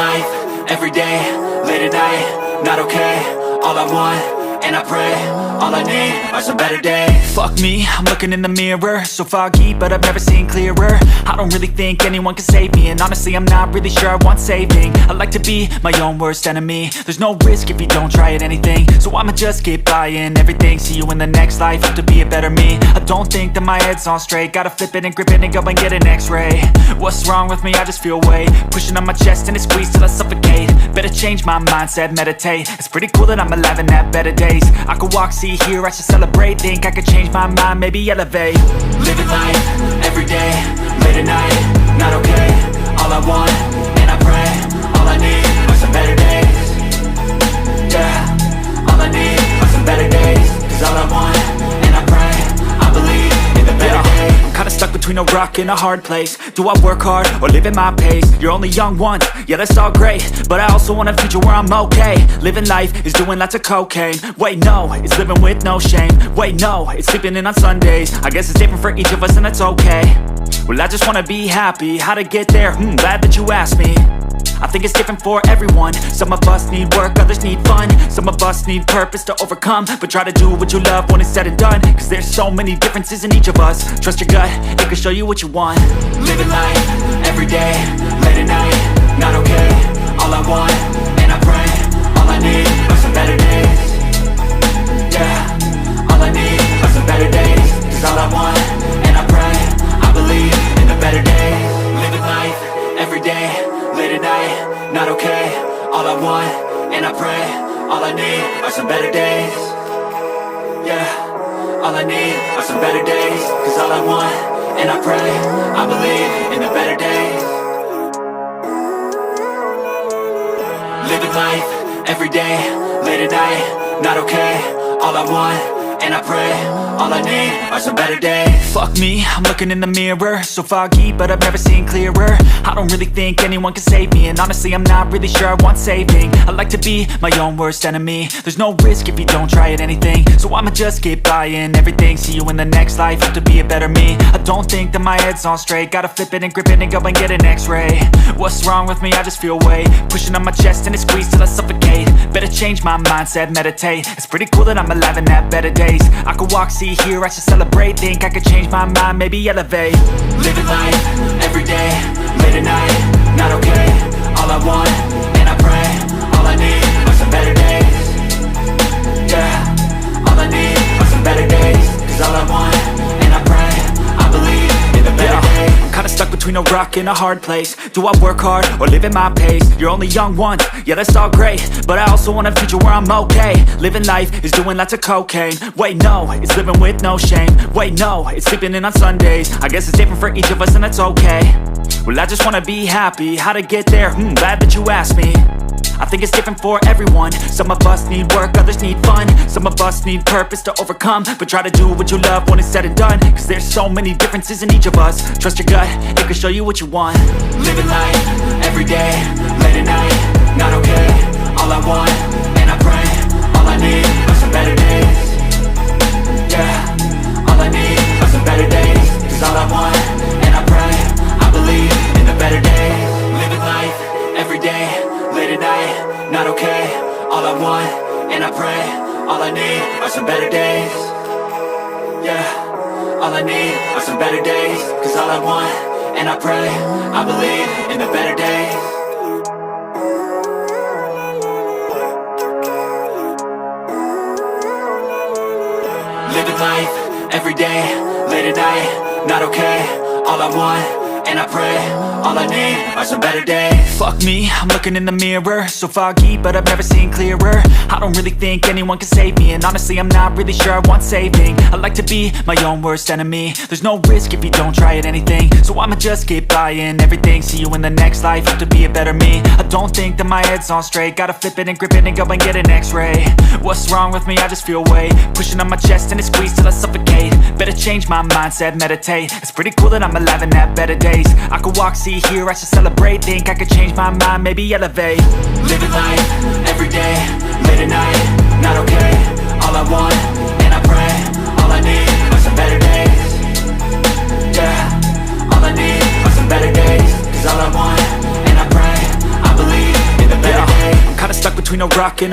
life, every day, late at night, not okay. All I want, and I pray, all I need are some better days. Fuck me, I'm looking in the mirror, so foggy, but I've never seen clearer. I don't really think anyone can save me, and honestly I'm not really sure I want saving. I like to be my own worst enemy. There's no risk if you don't try at anything, so I'ma just keep buying everything. See you in the next life, hope to be a better me. I don't think that my head's on straight, gotta flip it and grip it and go and get an x-ray. What's wrong with me? I just feel weight pushing on my chest and it squeezes till I suffocate. Better change my mindset, meditate. It's pretty cool that I'm alive and have better days. I could walk, see, hear, I should celebrate. Think I could change my mind, maybe elevate. Living life, every day, late at night, not okay. All I want, and I pray, all I need are some better days. Yeah, all I need are some better days. Cause all I want, and I pray, I believe in the better days. I'm kinda stuck between a rock and a hard place. Do I work hard or live at my pace? You're only young once, yeah that's all great, but I also want a future where I'm okay. Living life is doing lots of cocaine. Wait no, it's living with no shame. Wait no, it's sleeping in on Sundays. I guess it's different for each of us and that's okay. Well I just wanna be happy, how to get there? Glad that you asked me. I think it's different for everyone. Some of us need work, others need fun. Some of us need purpose to overcome. But try to do what you love when it's said and done, cause there's so many differences in each of us. Trust your gut, it can show you what you want. Living life, every day, late at night, not okay. All I want, and I pray, all I need are some better days. Yeah, all I need are some better days. Cause all I want, and I pray, I believe in the better days. Living life, every day, late at night, not okay. All I want, and I pray, all I need are some better days. Yeah, all I need are some better days. Cause all I want, and I pray, I believe in the better days. Living life, every day, late at night, not okay. All I want, and I pray, all I need are some better days. Fuck me, I'm looking in the mirror, so foggy, but I've never seen clearer. I don't really think anyone can save me, and honestly I'm not really sure I want saving. I like to be my own worst enemy. There's no risk if you don't try at anything, so I'ma just keep buying everything. See you in the next life, hope to be a better me. I don't think that my head's on straight, gotta flip it and grip it and go and get an x-ray. What's wrong with me? I just feel weight pushing on my chest and it squeezes till I suffocate. Better change my mindset, meditate. It's pretty cool that I'm alive and have better days. I could walk, see, hear, I should celebrate. Think I could change my mind, maybe elevate. Living life, every day, late at night, not okay. All I want, and I pray, all I need are some better days. Yeah, all I need are some better days. Cause all I want, and I pray, I believe in the better days. I'm kinda stuck between a rock and a hard place. Do I work hard or live at my pace? You're only young once, yeah that's all great, but I also want a future where I'm okay. Living life is doing lots of cocaine. Wait no, it's living with no shame. Wait no, it's sleeping in on Sundays. I guess it's different for each of us and that's okay. Well I just wanna be happy, how to get there? Glad that you asked me. I think it's different for everyone. Some of us need work, others need fun. Some of us need purpose to overcome. But try to do what you love when it's said and done, cause there's so many differences in each of us. Trust your gut, it can show you what you want. Living life, every day, late at night, not okay. All I want, and I pray, all I need are some better days. Yeah, all I need are some better days. Cause all I want, and I pray, I believe in the better days. Living life, every day, late at night, not okay. All I want, and I pray, all I need are some better days. Yeah, all I need are some better days. Cause all I want, and I pray, I believe in the better days. Living life, every day, late at night, not okay. All I want, and I pray, all I need are some better days. Fuck me, I'm looking in the mirror, so foggy, but I've never seen clearer. I don't really think anyone can save me, and honestly I'm not really sure I want saving. I like to be my own worst enemy. There's no risk if you don't try at anything, so I'ma just keep buying everything. See you in the next life, hope to be a better me. I don't think that my head's on straight, gotta flip it and grip it and go and get an x-ray. What's wrong with me? I just feel weight pushing on my chest and it squeezes till I suffocate. Better change my mindset, meditate. It's pretty cool that I'm alive and have better days. I could walk, see, hear, I should celebrate. Think I could change my mind, maybe elevate. Living life, every day, late at night, not okay. All I want, and I pray, all I need are some better days. Yeah, all I need are some better days. Cause all I want, and I pray, I believe no rockin'